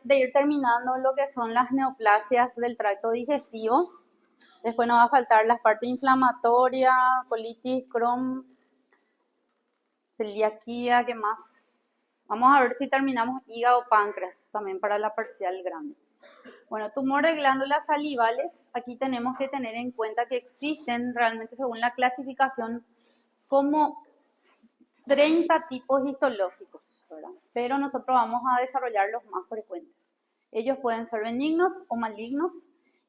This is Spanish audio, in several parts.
de ir terminando lo que son las neoplasias del tracto digestivo. Después nos va a faltar las partes inflamatorias, colitis, Crohn, celiaquía, ¿qué más? Vamos a ver si terminamos hígado, páncreas, también para la parcial grande. Bueno, tumor de glándulas salivales, aquí tenemos que tener en cuenta que existen realmente según la clasificación como 30 tipos histológicos, ¿verdad? Pero nosotros vamos a desarrollar los más frecuentes. Ellos pueden ser benignos o malignos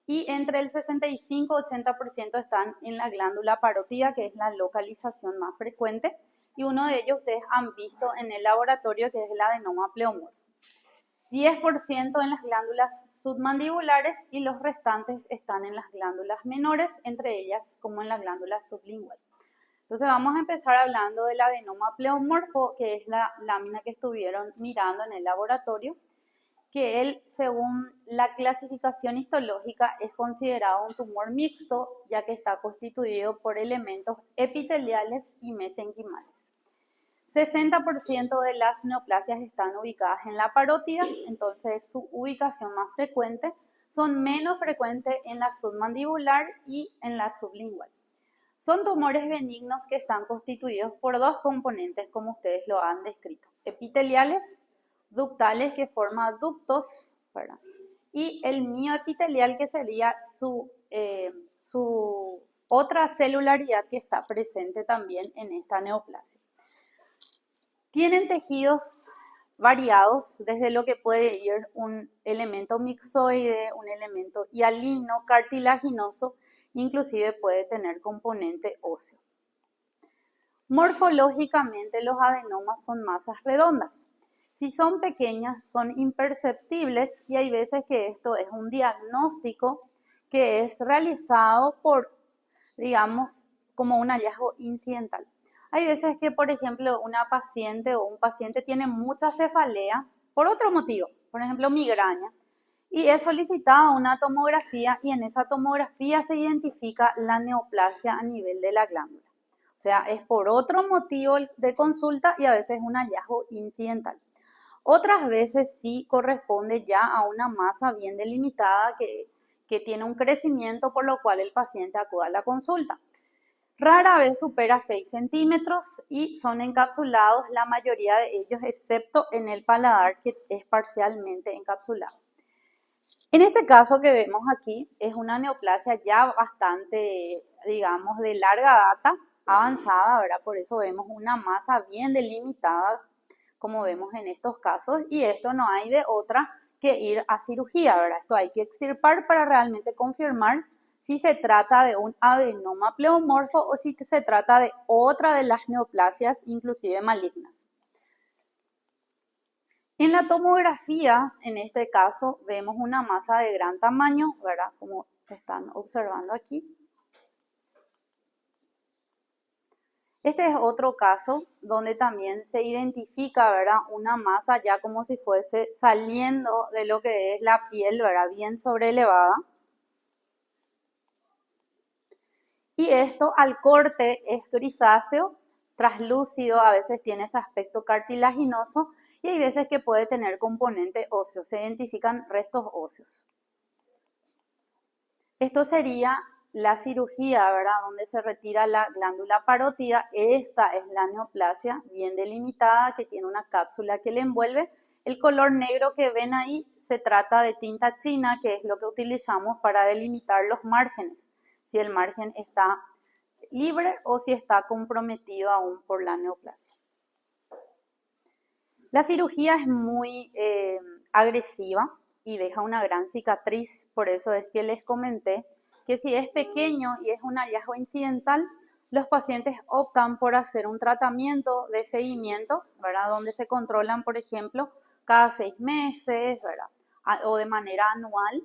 y entre el 65-80% están en la glándula parótida, que es la localización más frecuente, y uno de ellos ustedes han visto en el laboratorio, que es el adenoma pleomorfo. 10% en las glándulas submandibulares y los restantes están en las glándulas menores, entre ellas como en la glándula sublingual. Entonces vamos a empezar hablando del adenoma pleomorfo, que es la lámina que estuvieron mirando en el laboratorio, que él, según la clasificación histológica, es considerado un tumor mixto, ya que está constituido por elementos epiteliales y mesenquimales. 60% de las neoplasias están ubicadas en la parótida, entonces su ubicación más frecuente, son menos frecuentes en la submandibular y en la sublingual. Son tumores benignos que están constituidos por dos componentes, como ustedes lo han descrito: epiteliales, ductales, que forman ductos, ¿verdad? Y el mioepitelial, que sería su otra celularidad que está presente también en esta neoplasia. Tienen tejidos variados, desde lo que puede ir un elemento mixoide, un elemento hialino, cartilaginoso, inclusive puede tener componente óseo. Morfológicamente los adenomas son masas redondas. Si son pequeñas son imperceptibles y hay veces que esto es un diagnóstico que es realizado por, digamos, como un hallazgo incidental. Hay veces que, por ejemplo, una paciente o un paciente tiene mucha cefalea por otro motivo, por ejemplo, migraña, y es solicitada una tomografía y en esa tomografía se identifica la neoplasia a nivel de la glándula. O sea, es por otro motivo de consulta y a veces es un hallazgo incidental. Otras veces sí corresponde ya a una masa bien delimitada que tiene un crecimiento por lo cual el paciente acude a la consulta. Rara vez supera 6 centímetros y son encapsulados la mayoría de ellos, excepto en el paladar, que es parcialmente encapsulado. En este caso que vemos aquí es una neoplasia ya bastante, digamos, de larga data, avanzada, ¿verdad? Por eso vemos una masa bien delimitada, como vemos en estos casos, y esto no hay de otra que ir a cirugía, ¿verdad? Esto hay que extirpar para realmente confirmar si se trata de un adenoma pleomorfo o si se trata de otra de las neoplasias, inclusive malignas. En la tomografía, en este caso, vemos una masa de gran tamaño, ¿verdad? Como están observando aquí. Este es otro caso donde también se identifica, ¿verdad? Una masa ya como si fuese saliendo de lo que es la piel, ¿verdad? Bien sobrelevada. Y esto al corte es grisáceo, traslúcido, a veces tiene ese aspecto cartilaginoso y hay veces que puede tener componente óseo, se identifican restos óseos. Esto sería la cirugía, ¿verdad? Donde se retira la glándula parótida. Esta es la neoplasia bien delimitada que tiene una cápsula que le envuelve. El color negro que ven ahí se trata de tinta china, que es lo que utilizamos para delimitar los márgenes, si el margen está libre o si está comprometido aún por la neoplasia. La cirugía es muy agresiva y deja una gran cicatriz, por eso es que les comenté que si es pequeño y es un hallazgo incidental, los pacientes optan por hacer un tratamiento de seguimiento, ¿verdad? Donde se controlan, por ejemplo, cada 6 meses, ¿verdad? O de manera anual,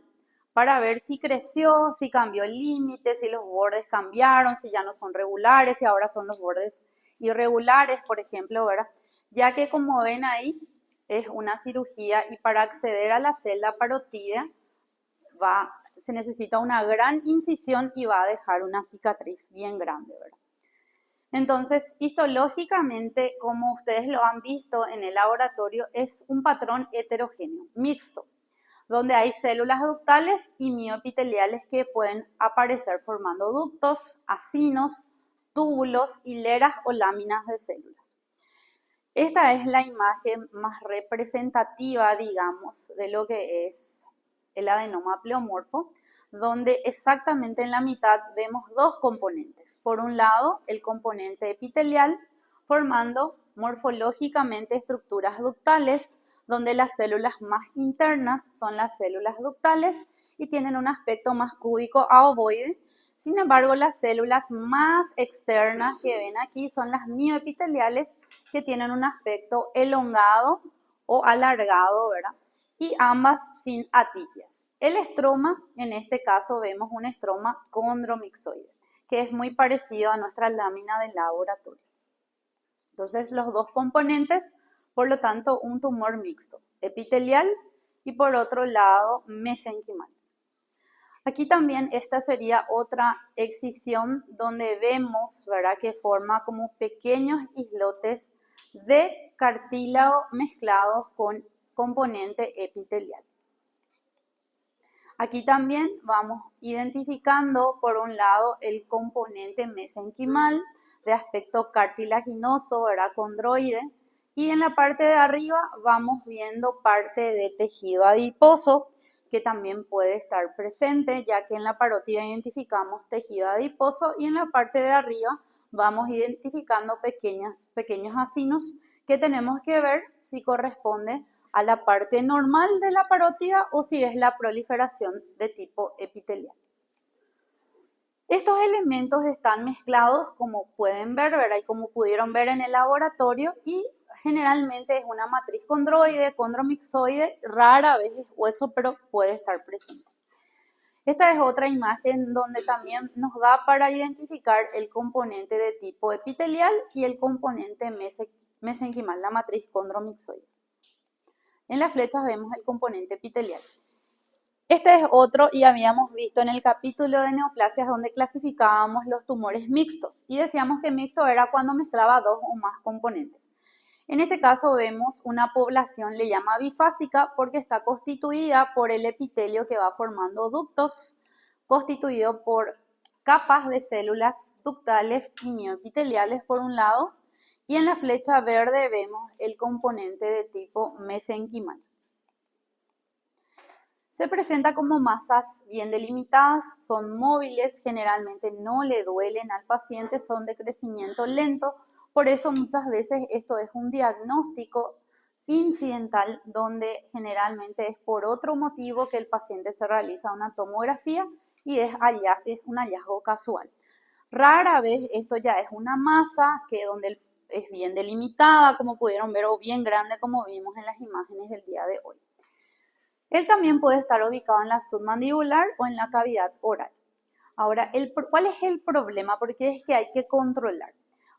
para ver si creció, si cambió el límite, si los bordes cambiaron, si ya no son regulares, si ahora son los bordes irregulares, por ejemplo, ¿verdad? Ya que como ven ahí, es una cirugía y para acceder a la celda parótida se necesita una gran incisión y va a dejar una cicatriz bien grande, ¿verdad? Entonces, histológicamente, como ustedes lo han visto en el laboratorio, es un patrón heterogéneo, mixto, donde hay células ductales y mioepiteliales que pueden aparecer formando ductos, acinos, túbulos, hileras o láminas de células. Esta es la imagen más representativa, digamos, de lo que es el adenoma pleomorfo, donde exactamente en la mitad vemos dos componentes. Por un lado, el componente epitelial, formando morfológicamente estructuras ductales, donde las células más internas son las células ductales y tienen un aspecto más cúbico a ovoide. Sin embargo, las células más externas que ven aquí son las mioepiteliales, que tienen un aspecto elongado o alargado, ¿verdad? Y ambas sin atipias. El estroma, en este caso vemos un estroma condromixoide, que es muy parecido a nuestra lámina de laboratorio. Entonces, los dos componentes, por lo tanto, un tumor mixto, epitelial y por otro lado, mesenquimal. Aquí también esta sería otra excisión donde vemos, ¿verdad?, que forma como pequeños islotes de cartílago mezclados con componente epitelial. Aquí también vamos identificando por un lado el componente mesenquimal de aspecto cartilaginoso, ¿verdad?, condroide, y en la parte de arriba vamos viendo parte de tejido adiposo que también puede estar presente, ya que en la parótida identificamos tejido adiposo y en la parte de arriba vamos identificando pequeños acinos que tenemos que ver si corresponde a la parte normal de la parótida o si es la proliferación de tipo epitelial. Estos elementos están mezclados, como pueden ver, ¿verdad?, y como pudieron ver en el laboratorio, y generalmente es una matriz condroide, condromixoide, rara vez es hueso, pero puede estar presente. Esta es otra imagen donde también nos da para identificar el componente de tipo epitelial y el componente mesenquimal, la matriz condromixoide. En las flechas vemos el componente epitelial. Este es otro y habíamos visto en el capítulo de neoplasias donde clasificábamos los tumores mixtos y decíamos que mixto era cuando mezclaba dos o más componentes. En este caso vemos una población, le llama bifásica, porque está constituida por el epitelio que va formando ductos, constituido por capas de células ductales y mioepiteliales por un lado, y en la flecha verde vemos el componente de tipo mesenquimal. Se presenta como masas bien delimitadas, son móviles, generalmente no le duelen al paciente, son de crecimiento lento. Por eso muchas veces esto es un diagnóstico incidental donde generalmente es por otro motivo que el paciente se realiza una tomografía y es un hallazgo casual. Rara vez esto ya es una masa que donde es bien delimitada, como pudieron ver, o bien grande, como vimos en las imágenes del día de hoy. Él también puede estar ubicado en la submandibular o en la cavidad oral. Ahora, ¿cuál es el problema? Porque es que hay que controlar.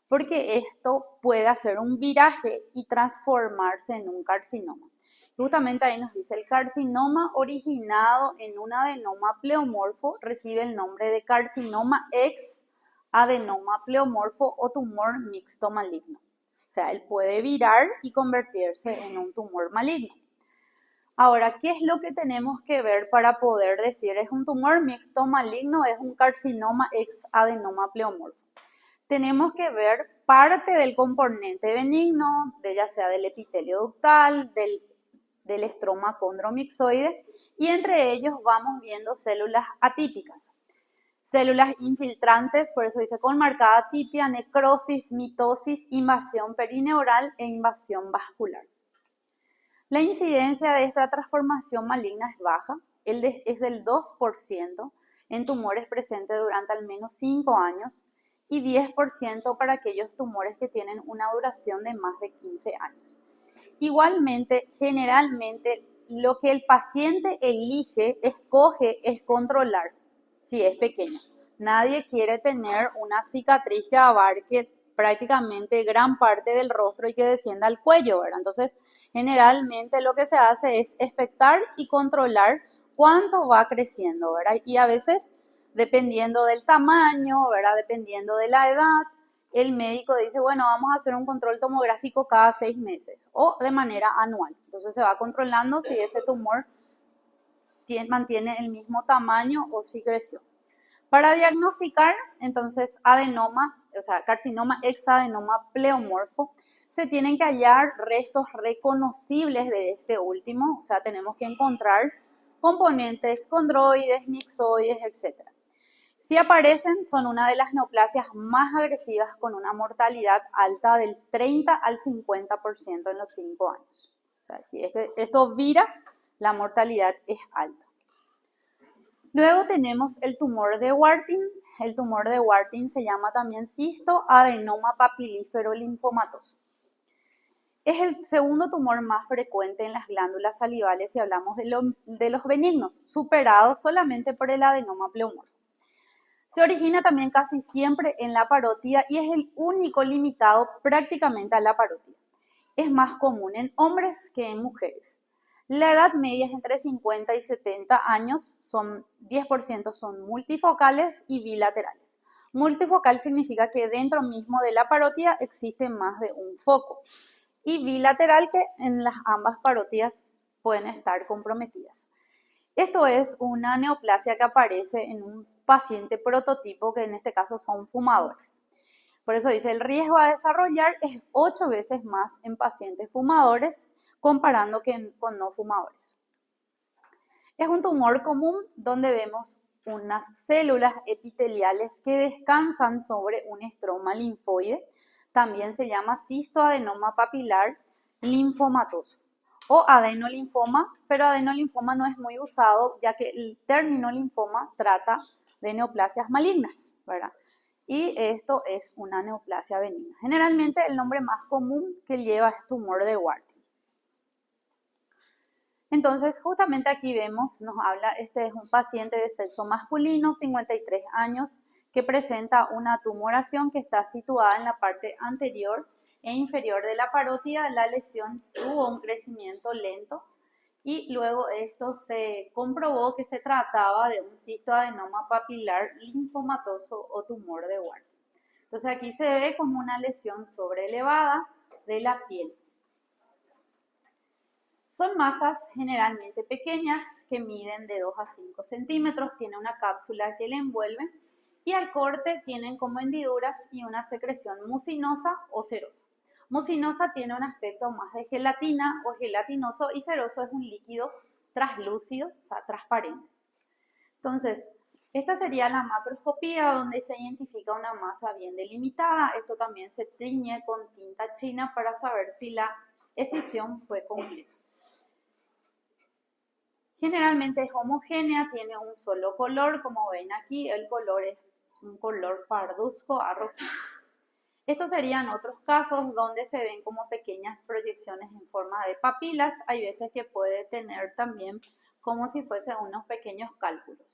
Porque esto puede hacer un viraje y transformarse en un carcinoma. Justamente ahí nos dice, el carcinoma originado en un adenoma pleomorfo recibe el nombre de carcinoma ex adenoma pleomorfo o tumor mixto maligno. O sea, él puede virar y convertirse en un tumor maligno. Ahora, ¿qué es lo que tenemos que ver para poder decir es un tumor mixto maligno, es un carcinoma ex adenoma pleomorfo? Tenemos que ver parte del componente benigno, ya sea del epitelio ductal, del estroma condromixoide, y entre ellos vamos viendo células atípicas. Células infiltrantes, por eso dice con marcada atipia, necrosis, mitosis, invasión perineural e invasión vascular. La incidencia de esta transformación maligna es baja, es del 2% en tumores presentes durante al menos 5 años y 10% para aquellos tumores que tienen una duración de más de 15 años. Igualmente, generalmente, lo que el paciente escoge es controlar si es pequeño. Nadie quiere tener una cicatriz que abarque prácticamente gran parte del rostro y que descienda al cuello, ¿verdad? Entonces, generalmente lo que se hace es expectar y controlar cuánto va creciendo, ¿verdad? Y a veces, dependiendo del tamaño, ¿verdad?, dependiendo de la edad, el médico dice, bueno, vamos a hacer un control tomográfico cada 6 meses o de manera anual. Entonces se va controlando si ese tumor mantiene el mismo tamaño o si creció. Para diagnosticar, entonces, adenoma, o sea, carcinoma hexadenoma pleomorfo, se tienen que hallar restos reconocibles de este último, o sea, tenemos que encontrar componentes condroides, mixoides, etc. Si aparecen, son una de las neoplasias más agresivas con una mortalidad alta del 30 al 50% en los 5 años. O sea, si es que esto vira, la mortalidad es alta. Luego tenemos el tumor de Warthin. El tumor de Warthin se llama también cistoadenoma papilífero linfomatoso. Es el segundo tumor más frecuente en las glándulas salivales si hablamos de los benignos, superado solamente por el adenoma pleomorfo. Se origina también casi siempre en la parótida y es el único limitado prácticamente a la parótida. Es más común en hombres que en mujeres. La edad media es entre 50 y 70 años, 10% son multifocales y bilaterales. Multifocal significa que dentro mismo de la parótida existe más de un foco. Y bilateral que en las ambas parótidas pueden estar comprometidas. Esto es una neoplasia que aparece en un paciente prototipo, que en este caso son fumadores. Por eso dice, el riesgo a desarrollar es 8 veces más en pacientes fumadores comparando con no fumadores. Es un tumor común donde vemos unas células epiteliales que descansan sobre un estroma linfoide. También se llama cistoadenoma papilar linfomatoso o adenolinfoma, pero adenolinfoma no es muy usado ya que el término linfoma trata de neoplasias malignas, ¿verdad? Y esto es una neoplasia benigna. Generalmente el nombre más común que lleva es tumor de Warthin. Entonces, justamente aquí vemos, nos habla, este es un paciente de sexo masculino, 53 años, que presenta una tumoración que está situada en la parte anterior e inferior de la parótida. La lesión tuvo un crecimiento lento y luego esto se comprobó que se trataba de un cistoadenoma papilar linfomatoso o tumor de Warthin. Entonces aquí se ve como una lesión sobreelevada de la piel. Son masas generalmente pequeñas que miden de 2 a 5 centímetros, tiene una cápsula que le envuelve y al corte tienen como hendiduras y una secreción mucinosa o cerosa. Mucinosa tiene un aspecto más de gelatina o gelatinoso y ceroso es un líquido translúcido, o sea, transparente. Entonces, esta sería la macroscopía donde se identifica una masa bien delimitada. Esto también se tiñe con tinta china para saber si la escisión fue completa. Generalmente es homogénea, tiene un solo color, como ven aquí, el color es un color parduzco a rojizo. Estos serían otros casos donde se ven como pequeñas proyecciones en forma de papilas. Hay veces que puede tener también como si fuesen unos pequeños cálculos.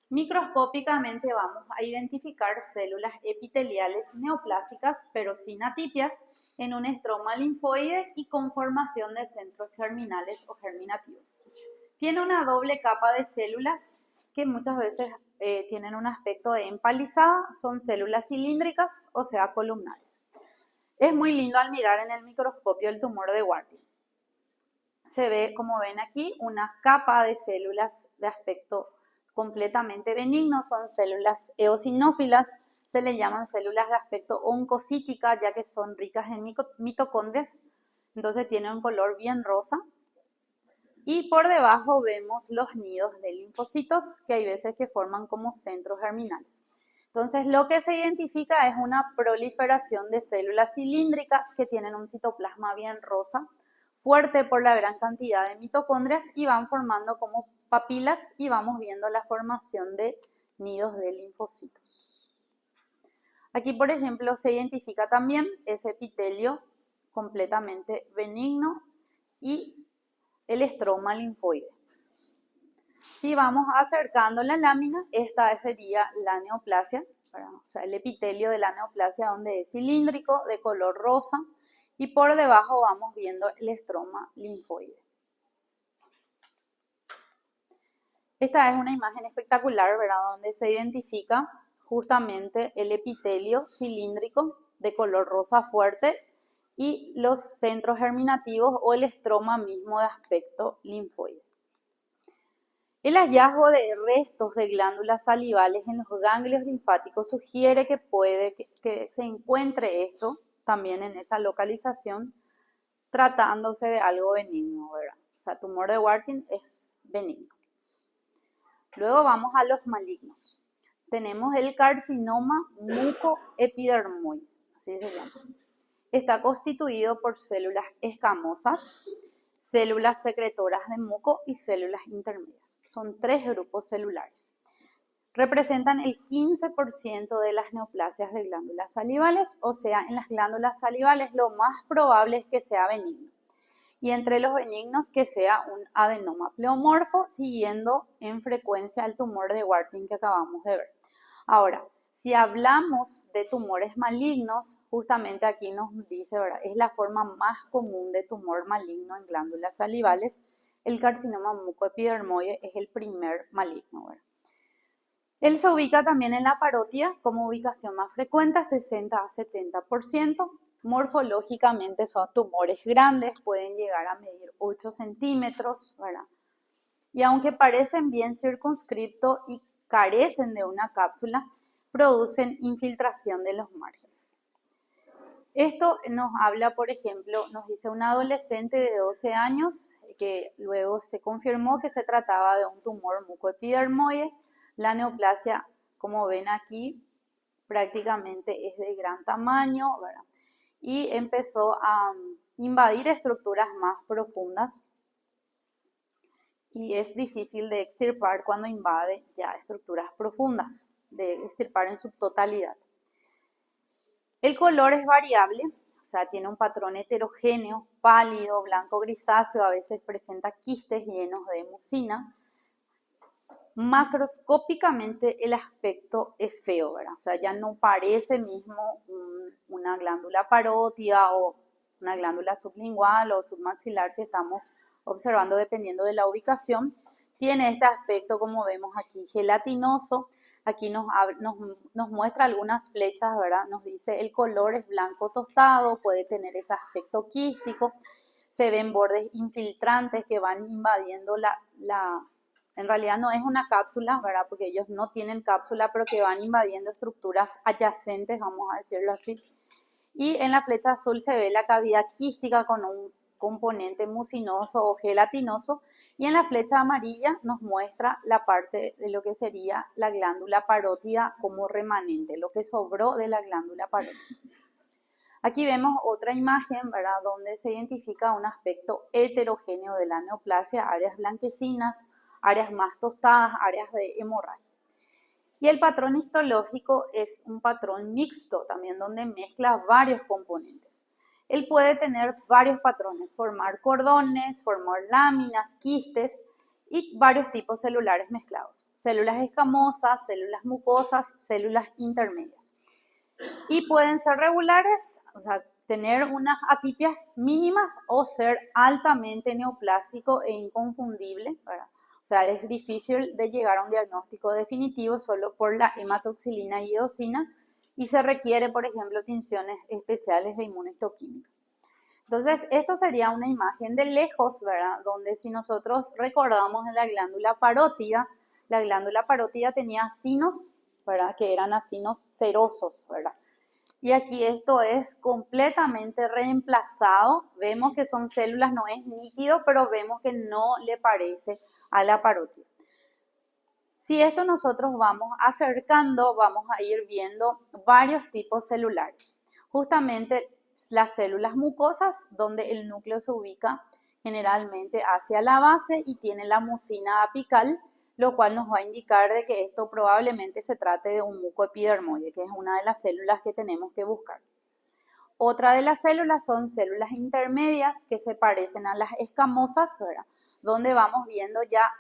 Microscópicamente vamos a identificar células epiteliales neoplásicas, pero sin atipias, en un estroma linfoide y con formación de centros germinales o germinativos. Tiene una doble capa de células que muchas veces tienen un aspecto de empalizada, son células cilíndricas, o sea, columnares. Es muy lindo al mirar en el microscopio el tumor de Warthin. Se ve, como ven aquí, una capa de células de aspecto completamente benigno, son células eosinófilas, se le llaman células de aspecto oncocítica, ya que son ricas en mitocondrias, entonces tienen un color bien rosa. Y por debajo vemos los nidos de linfocitos, que hay veces que forman como centros germinales. Entonces, lo que se identifica es una proliferación de células cilíndricas que tienen un citoplasma bien rosa, fuerte por la gran cantidad de mitocondrias y van formando como papilas y vamos viendo la formación de nidos de linfocitos. Aquí, por ejemplo, se identifica también ese epitelio completamente benigno y el estroma linfoide. Si vamos acercando la lámina, esta sería la neoplasia, o sea, el epitelio de la neoplasia donde es cilíndrico, de color rosa, y por debajo vamos viendo el estroma linfoide. Esta es una imagen espectacular, ¿verdad? Donde se identifica justamente el epitelio cilíndrico de color rosa fuerte y los centros germinativos o el estroma mismo de aspecto linfoide. El hallazgo de restos de glándulas salivales en los ganglios linfáticos sugiere que puede que se encuentre esto también en esa localización, tratándose de algo benigno, ¿verdad? O sea, tumor de Warthin es benigno. Luego vamos a los malignos. Tenemos el carcinoma mucoepidermoide, así se llama. Está constituido por células escamosas, células secretoras de muco y células intermedias. Son 3 grupos celulares. Representan el 15% de las neoplasias de glándulas salivales, o sea, en las glándulas salivales lo más probable es que sea benigno. Y entre los benignos que sea un adenoma pleomorfo, siguiendo en frecuencia el tumor de Warthin que acabamos de ver. Ahora, si hablamos de tumores malignos, justamente aquí nos dice, ¿verdad? Es la forma más común de tumor maligno en glándulas salivales. El carcinoma mucoepidermoide es el primer maligno, ¿verdad? Él se ubica también en la parótida como ubicación más frecuente, 60 a 70%. Morfológicamente son tumores grandes, pueden llegar a medir 8 centímetros, ¿verdad? Y aunque parecen bien circunscriptos y carecen de una cápsula, producen infiltración de los márgenes. Esto nos habla, por ejemplo, nos dice una adolescente de 12 años que luego se confirmó que se trataba de un tumor mucoepidermoide. La neoplasia, como ven aquí, prácticamente es de gran tamaño, ¿verdad? Y empezó a invadir estructuras más profundas y es difícil de extirpar cuando invade ya estructuras profundas, de extirpar en su totalidad. El color es variable, o sea, tiene un patrón heterogéneo, pálido, blanco grisáceo, a veces presenta quistes llenos de mucina. Macroscópicamente el aspecto es feo, ¿verdad? O sea, ya no parece mismo una glándula parótida o una glándula sublingual o submaxilar si estamos observando dependiendo de la ubicación. Tiene este aspecto, como vemos aquí, gelatinoso. Aquí nos muestra algunas flechas, ¿verdad? Nos dice el color es blanco tostado, puede tener ese aspecto quístico. Se ven bordes infiltrantes que van invadiendo en realidad no es una cápsula, ¿verdad? Porque ellos no tienen cápsula, pero que van invadiendo estructuras adyacentes, vamos a decirlo así. Y en la flecha azul se ve la cavidad quística con un componente mucinoso o gelatinoso. Y en la flecha amarilla nos muestra la parte de lo que sería la glándula parótida como remanente, lo que sobró de la glándula parótida. Aquí vemos otra imagen, ¿verdad? Donde se identifica un aspecto heterogéneo de la neoplasia, áreas blanquecinas, áreas más tostadas, áreas de hemorragia. Y el patrón histológico es un patrón mixto, también donde mezcla varios componentes. Él puede tener varios patrones, formar cordones, formar láminas, quistes y varios tipos celulares mezclados. Células escamosas, células mucosas, células intermedias. Y pueden ser regulares, o sea, tener unas atipias mínimas o ser altamente neoplásico e inconfundible, ¿verdad? O sea, es difícil de llegar a un diagnóstico definitivo solo por la hematoxilina y eosina y se requiere, por ejemplo, tinciones especiales de inmunohistoquímica. Entonces, esto sería una imagen de lejos, ¿verdad? Donde si nosotros recordamos en la glándula parótida tenía acinos, ¿verdad? Que eran acinos serosos, ¿verdad? Y aquí esto es completamente reemplazado. Vemos que son células, no es nítido, pero vemos que no le parece a la parótida. Si esto nosotros vamos acercando, vamos a ir viendo varios tipos celulares. Justamente las células mucosas, donde el núcleo se ubica generalmente hacia la base y tiene la mucina apical, lo cual nos va a indicar de que esto probablemente se trate de un mucoepidermoide, que es una de las células que tenemos que buscar. Otra de las células son células intermedias que se parecen a las escamosas, ¿verdad? Donde vamos viendo ya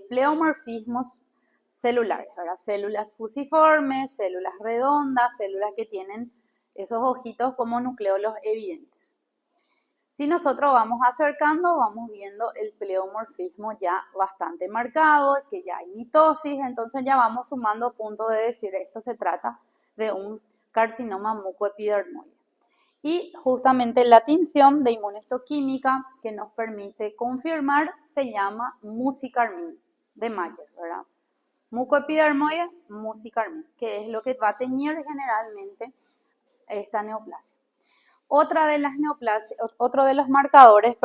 pleomorfismos celulares, ¿verdad? Células fusiformes, células redondas, células que tienen esos ojitos como nucleolos evidentes. Si nosotros vamos acercando, vamos viendo el pleomorfismo ya bastante marcado, que ya hay mitosis, entonces ya vamos sumando puntos de decir esto se trata de un carcinoma mucoepidermoide. Y justamente la tinción de inmunohistoquímica que nos permite confirmar se llama Musi-Carmin de Mayer, ¿verdad? Mucoepidermoide, Musi-Carmin, que es lo que va a teñir generalmente esta neoplasia. Otro de los marcadores,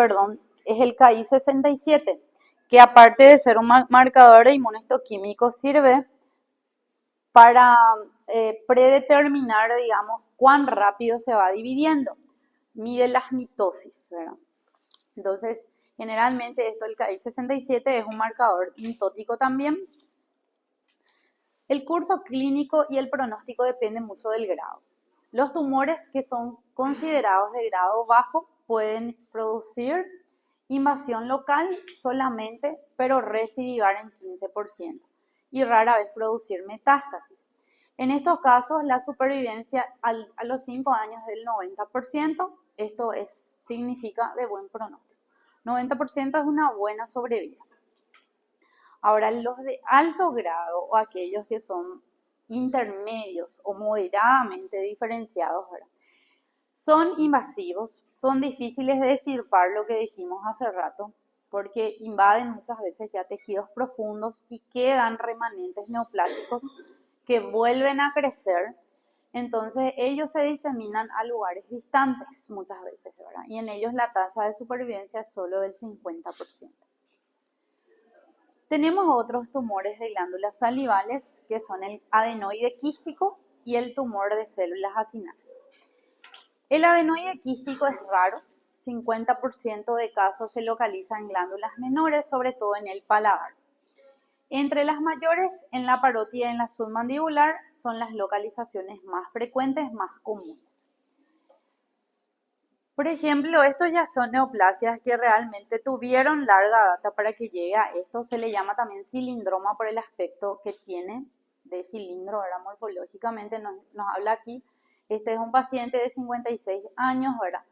es el Ki67, que aparte de ser un marcador de inmunohistoquímico, sirve para predeterminar, digamos, cuán rápido se va dividiendo. Mide las mitosis, ¿verdad? Entonces, generalmente el Ki67 es un marcador mitótico también. El curso clínico y el pronóstico dependen mucho del grado. Los tumores que son considerados de grado bajo pueden producir invasión local solamente, pero recidivar en 15% y rara vez producir metástasis. En estos casos, la supervivencia a los 5 años del 90%, esto significa de buen pronóstico. 90% es una buena sobrevida. Ahora, los de alto grado o aquellos que son intermedios o moderadamente diferenciados, ¿verdad? Son invasivos, son difíciles de extirpar, lo que dijimos hace rato, porque invaden muchas veces ya tejidos profundos y quedan remanentes neoplásicos que vuelven a crecer. Entonces ellos se diseminan a lugares distantes muchas veces, ¿verdad? Y en ellos la tasa de supervivencia es solo del 50%. Tenemos otros tumores de glándulas salivales que son el adenoide quístico y el tumor de células acinales. El adenoide quístico es raro, 50% de casos se localiza en glándulas menores, sobre todo en el paladar. Entre las mayores, en la parótida y en la submandibular, son las localizaciones más frecuentes, más comunes. Por ejemplo, estos ya son neoplasias que realmente tuvieron larga data para que llegue a esto. Se le llama también cilindroma por el aspecto que tiene de cilindro, ¿verdad? Morfológicamente nos habla aquí. Este es un paciente de 56 años, ¿verdad?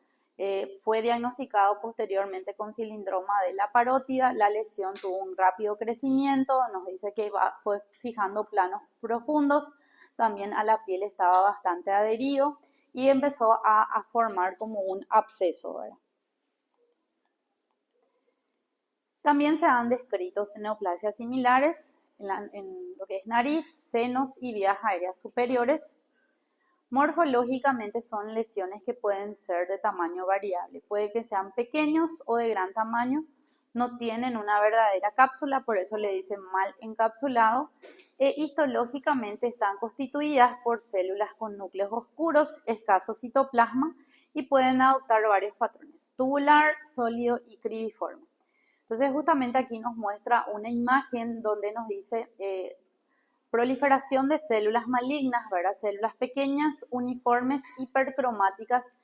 Fue diagnosticado posteriormente con cilindroma de la parótida. La lesión tuvo un rápido crecimiento, nos dice que fue fijando planos profundos. También a la piel estaba bastante adherido y empezó a formar como un absceso, ¿verdad? También se han descrito neoplasias similares en lo que es nariz, senos y vías aéreas superiores. Morfológicamente son lesiones que pueden ser de tamaño variable. Puede que sean pequeños o de gran tamaño. No tienen una verdadera cápsula, por eso le dicen mal encapsulado. Histológicamente están constituidas por células con núcleos oscuros, escaso citoplasma y pueden adoptar varios patrones: tubular, sólido y cribiforme. Entonces justamente aquí nos muestra una imagen donde nos dice proliferación de células malignas, ¿verdad? Células pequeñas, uniformes, hipercromáticas,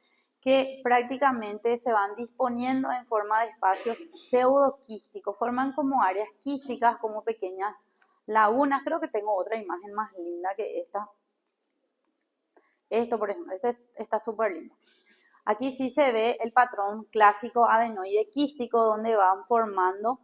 que prácticamente se van disponiendo en forma de espacios pseudoquísticos, forman como áreas quísticas, como pequeñas lagunas. Creo que tengo otra imagen más linda que esta. Esto, por ejemplo, está súper lindo. Aquí sí se ve el patrón clásico adenoide quístico, donde van formando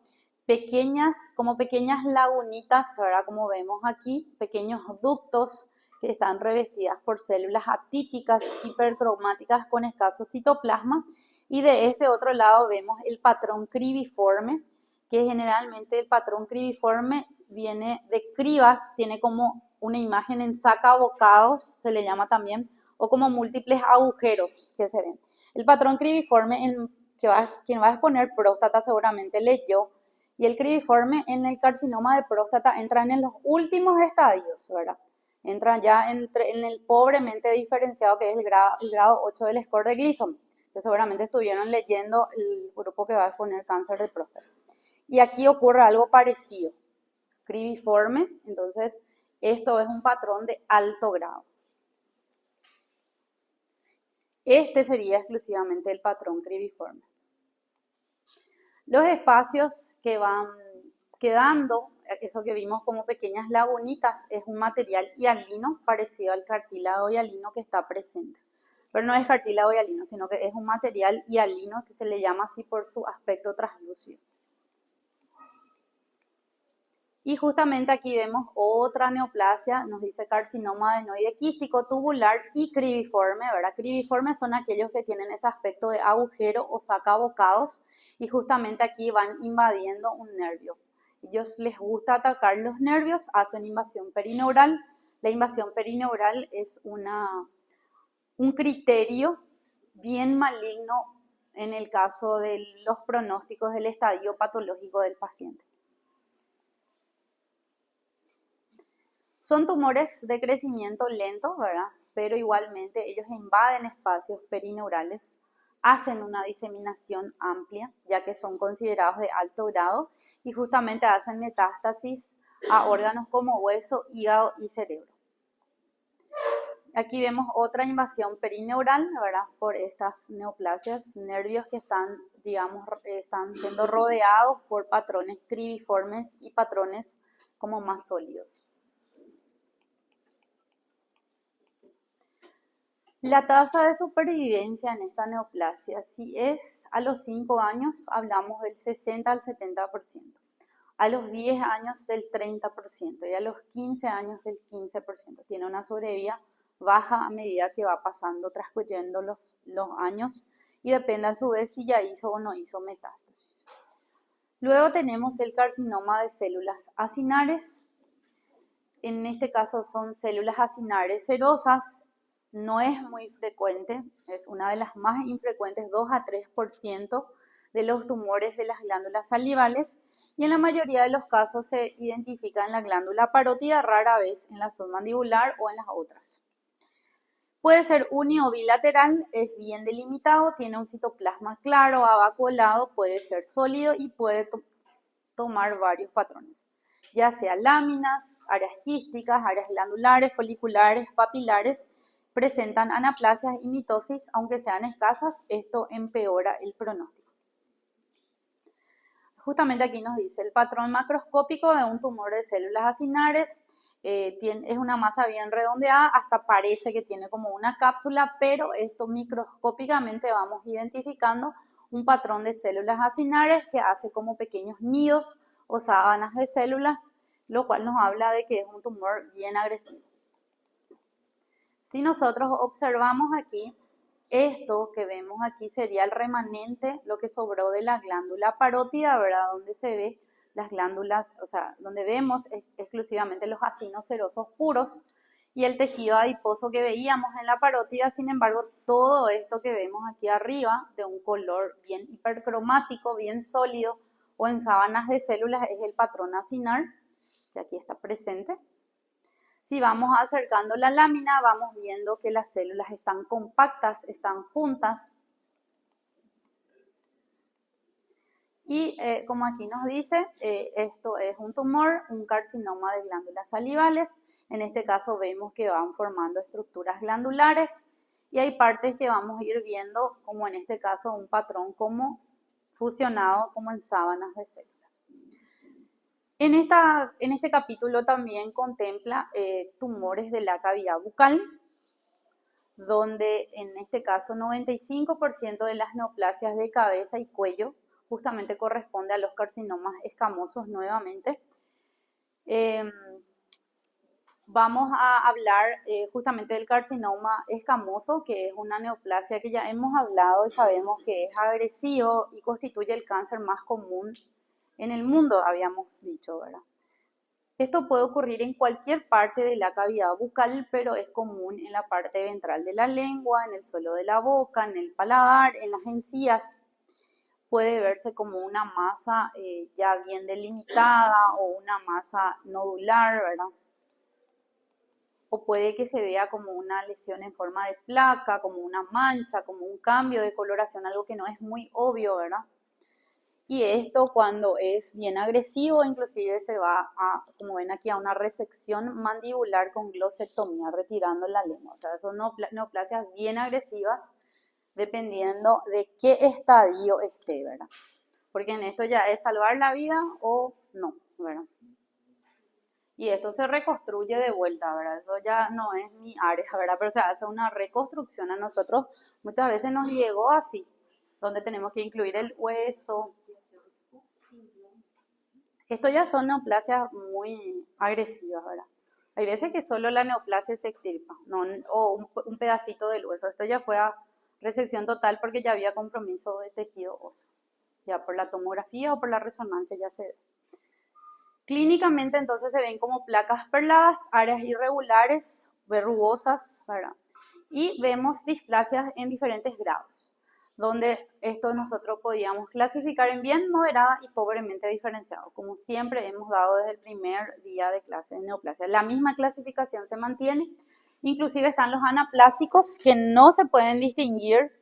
como pequeñas lagunitas, ¿verdad? Como vemos aquí, pequeños ductos que están revestidas por células atípicas, hipercromáticas con escaso citoplasma. Y de este otro lado vemos el patrón cribiforme, que generalmente el patrón cribiforme viene de cribas, tiene como una imagen en sacabocados, se le llama también, o como múltiples agujeros que se ven. El patrón cribiforme, quien va a exponer próstata seguramente leyó, y el cribiforme en el carcinoma de próstata entran en los últimos estadios, ¿verdad? Entran ya en el pobremente diferenciado que es el grado 8 del score de Gleason, que seguramente estuvieron leyendo el grupo que va a exponer cáncer de próstata. Y aquí ocurre algo parecido, cribiforme, entonces esto es un patrón de alto grado. Este sería exclusivamente el patrón cribiforme. Los espacios que van quedando, eso que vimos como pequeñas lagunitas, es un material hialino parecido al cartílago hialino que está presente. pero no es cartílago hialino, sino que es un material hialino que se le llama así por su aspecto translúcido. Y justamente aquí vemos otra neoplasia, nos dice carcinoma adenoide quístico tubular y cribiforme, ¿verdad? Cribiformes son aquellos que tienen ese aspecto de agujero o sacabocados y justamente aquí van invadiendo un nervio. Ellos les gusta atacar los nervios, hacen invasión perineural. La invasión perineural es un criterio bien maligno en el caso de los pronósticos del estadio patológico del paciente. Son tumores de crecimiento lento, ¿verdad? Pero igualmente ellos invaden espacios perineurales, hacen una diseminación amplia, ya que son considerados de alto grado y justamente hacen metástasis a órganos como hueso, hígado y cerebro. Aquí vemos otra invasión perineural, ¿verdad? Por estas neoplasias, nervios que están, digamos, están siendo rodeados por patrones cribiformes y patrones como más sólidos. La tasa de supervivencia en esta neoplasia, si es a los 5 años, hablamos del 60 al 70%, a los 10 años del 30% y a los 15 años del 15%. Tiene una sobrevida baja a medida que va pasando, transcurriendo los años y depende a su vez si ya hizo o no hizo metástasis. Luego tenemos el carcinoma de células acinares. En este caso son células acinares serosas. No es muy frecuente, es una de las más infrecuentes, 2 a 3% de los tumores de las glándulas salivales y en la mayoría de los casos se identifica en la glándula parótida, rara vez en la submandibular o en las otras. Puede ser uni o bilateral, es bien delimitado, tiene un citoplasma claro, abacolado, puede ser sólido y puede tomar varios patrones, ya sea láminas, áreas quísticas, áreas glandulares, foliculares, papilares. Presentan anaplasias y mitosis, aunque sean escasas, esto empeora el pronóstico. Justamente aquí nos dice el patrón macroscópico de un tumor de células acinares, es una masa bien redondeada, hasta parece que tiene como una cápsula, pero esto microscópicamente vamos identificando un patrón de células acinares que hace como pequeños nidos o sábanas de células, lo cual nos habla de que es un tumor bien agresivo. Si nosotros observamos aquí, esto que vemos aquí sería el remanente, lo que sobró de la glándula parótida, ¿verdad? Donde se ve las glándulas, o sea, donde vemos exclusivamente los acinos serosos puros y el tejido adiposo que veíamos en la parótida. Sin embargo, todo esto que vemos aquí arriba, de un color bien hipercromático, bien sólido, o en sábanas de células, es el patrón acinar, que aquí está presente. Si vamos acercando la lámina, vamos viendo que las células están compactas, están juntas. Y como aquí nos dice, esto es un tumor, un carcinoma de glándulas salivales. En este caso vemos que van formando estructuras glandulares y hay partes que vamos a ir viendo, como en este caso un patrón como fusionado como en sábanas de células. En este capítulo también contempla tumores de la cavidad bucal, donde en este caso 95% de las neoplasias de cabeza y cuello justamente corresponde a los carcinomas escamosos nuevamente. Vamos a hablar justamente del carcinoma escamoso, que es una neoplasia que ya hemos hablado y sabemos que es agresivo y constituye el cáncer más común en el mundo, habíamos dicho, ¿verdad? Esto puede ocurrir en cualquier parte de la cavidad bucal, pero es común en la parte ventral de la lengua, en el suelo de la boca, en el paladar, en las encías. Puede verse como una masa ya bien delimitada o una masa nodular, ¿verdad? O puede que se vea como una lesión en forma de placa, como una mancha, como un cambio de coloración, algo que no es muy obvio, ¿verdad? Y esto cuando es bien agresivo, inclusive se va a, como ven aquí, a una resección mandibular con glosectomía, retirando la lengua. O sea, son neoplasias bien agresivas, dependiendo de qué estadio esté, ¿verdad? Porque en esto ya es salvar la vida o no, ¿verdad? y esto se reconstruye de vuelta, ¿verdad? Eso ya no es mi área, ¿verdad? Pero se hace una reconstrucción. A nosotros muchas veces nos llegó así, donde tenemos que incluir el hueso. Esto ya son neoplasias muy agresivas, ¿verdad? Hay veces que solo la neoplasia se extirpa, no, o un pedacito del hueso. Esto ya fue a resección total porque ya había compromiso de tejido óseo. Ya por la tomografía o por la resonancia ya se ve. Clínicamente entonces se ven como placas perladas, áreas irregulares, verrugosas, ¿verdad? Y vemos displasias en diferentes grados, donde esto nosotros podíamos clasificar en bien, moderada y pobremente diferenciado, como siempre hemos dado desde el primer día de clase de neoplasia. La misma clasificación se mantiene, inclusive están los anaplásicos que no se pueden distinguir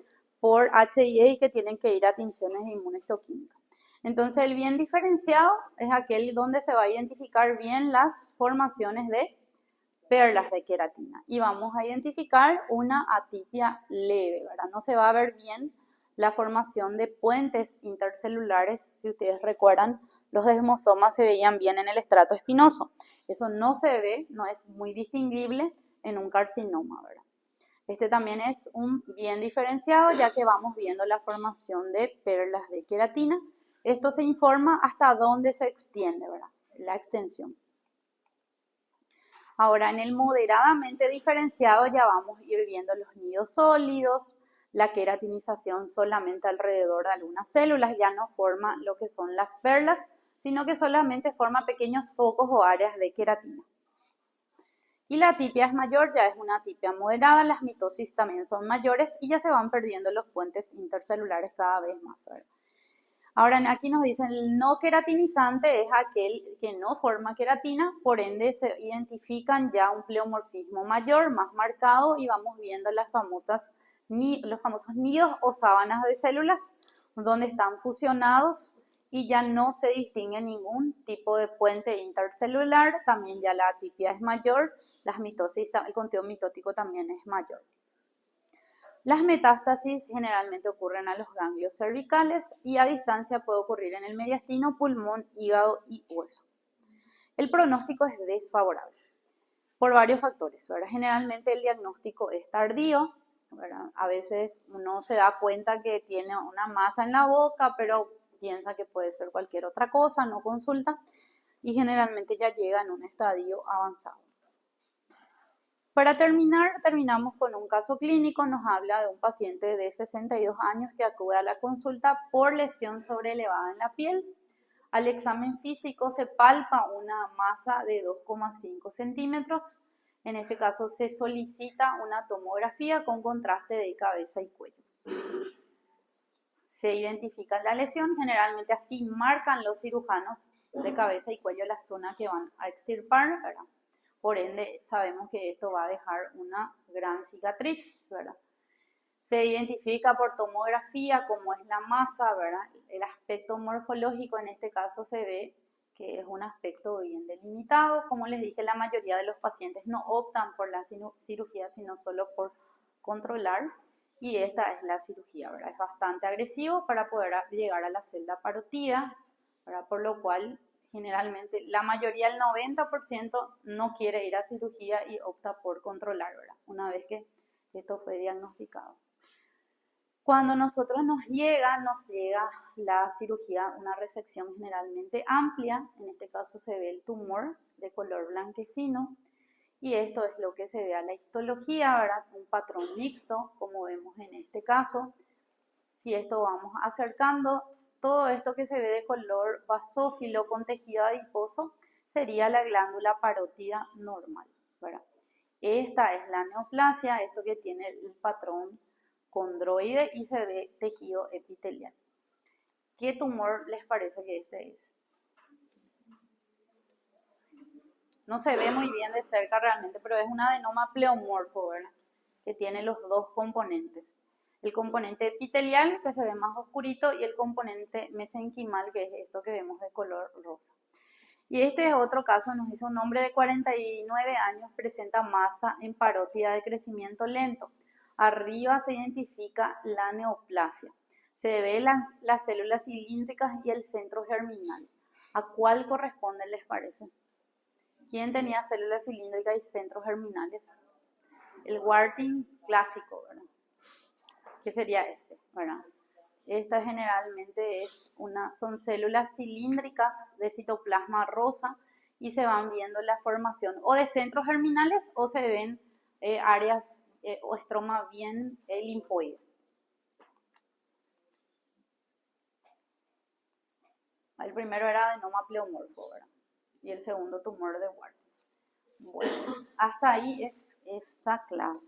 por HIE y que tienen que ir a tinciones de inmunohistoquímica. Entonces el bien diferenciado es aquel donde se va a identificar bien las formaciones de perlas de queratina y vamos a identificar una atipia leve, ¿verdad? No se va a ver bien la formación de puentes intercelulares. Si ustedes recuerdan, los desmosomas se veían bien en el estrato espinoso. Eso no se ve, no es muy distinguible en un carcinoma, ¿verdad? Este también es un bien diferenciado, ya que vamos viendo la formación de perlas de queratina. Esto se informa hasta dónde se extiende, ¿verdad? La extensión. Ahora, en el moderadamente diferenciado ya vamos a ir viendo los nidos sólidos, la queratinización solamente alrededor de algunas células, ya no forma lo que son las perlas, sino que solamente forma pequeños focos o áreas de queratina. Y la atipia es mayor, ya es una atipia moderada, las mitosis también son mayores y ya se van perdiendo los puentes intercelulares cada vez más, ¿verdad? Ahora aquí nos dicen el no queratinizante es aquel que no forma queratina, por ende se identifican ya un pleomorfismo mayor, más marcado y vamos viendo los famosos nidos o sábanas de células donde están fusionados y ya no se distingue ningún tipo de puente intercelular, también ya la atipia es mayor, las mitosis, el contenido mitótico también es mayor. Las metástasis generalmente ocurren a los ganglios cervicales y a distancia puede ocurrir en el mediastino, pulmón, hígado y hueso. El pronóstico es desfavorable por varios factores, ¿verdad? Generalmente el diagnóstico es tardío, ¿verdad? A veces uno se da cuenta que tiene una masa en la boca, pero piensa que puede ser cualquier otra cosa, no consulta y generalmente ya llega en un estadio avanzado. Para terminar, terminamos con un caso clínico. Nos habla de un paciente de 62 años que acude a la consulta por lesión sobrelevada en la piel. Al examen físico se palpa una masa de 2,5 centímetros. En este caso se solicita una tomografía con contraste de cabeza y cuello. Se identifica la lesión, generalmente así marcan los cirujanos de cabeza y cuello la zona que van a extirpar, ¿verdad? Por ende, sabemos que esto va a dejar una gran cicatriz, ¿verdad? Se identifica por tomografía cómo es la masa, ¿verdad? El aspecto morfológico en este caso se ve que es un aspecto bien delimitado. Como les dije, la mayoría de los pacientes no optan por la cirugía, sino solo por controlar. Y esta es la cirugía, ¿verdad? Es bastante agresivo para poder llegar a la celda parótida, ¿verdad? Por lo cual generalmente la mayoría, el 90% no quiere ir a cirugía y opta por controlar, ¿verdad? Una vez que esto fue diagnosticado. Cuando nosotros nos llega la cirugía, una resección generalmente amplia, en este caso se ve el tumor de color blanquecino y esto es lo que se ve a la histología, ¿verdad? Un patrón mixto, como vemos en este caso. Si esto vamos acercando, todo esto que se ve de color basófilo con tejido adiposo sería la glándula parótida normal, ¿verdad? Esta es la neoplasia, esto que tiene el patrón condroide y se ve tejido epitelial. ¿Qué tumor les parece que este es? No se ve muy bien de cerca realmente, pero es un adenoma pleomorfo, ¿verdad? Que tiene los dos componentes. El componente epitelial, que se ve más oscurito, y el componente mesenquimal, que es esto que vemos de color rosa. Y este es otro caso, nos hizo un hombre de 49 años, presenta masa en parótida de crecimiento lento. Arriba se identifica la neoplasia. Se ve las células cilíndricas y el centro germinal. ¿A cuál corresponde, les parece? ¿Quién tenía células cilíndricas y centros germinales? El Warting clásico, ¿verdad? ¿Qué sería este? ¿Verdad? Esta generalmente son células cilíndricas de citoplasma rosa y se van viendo la formación o de centros germinales o se ven áreas o estroma bien linfoide. El primero era adenoma pleomorfo, ¿verdad? Y el segundo tumor de Warting. Bueno, hasta ahí es esta clase.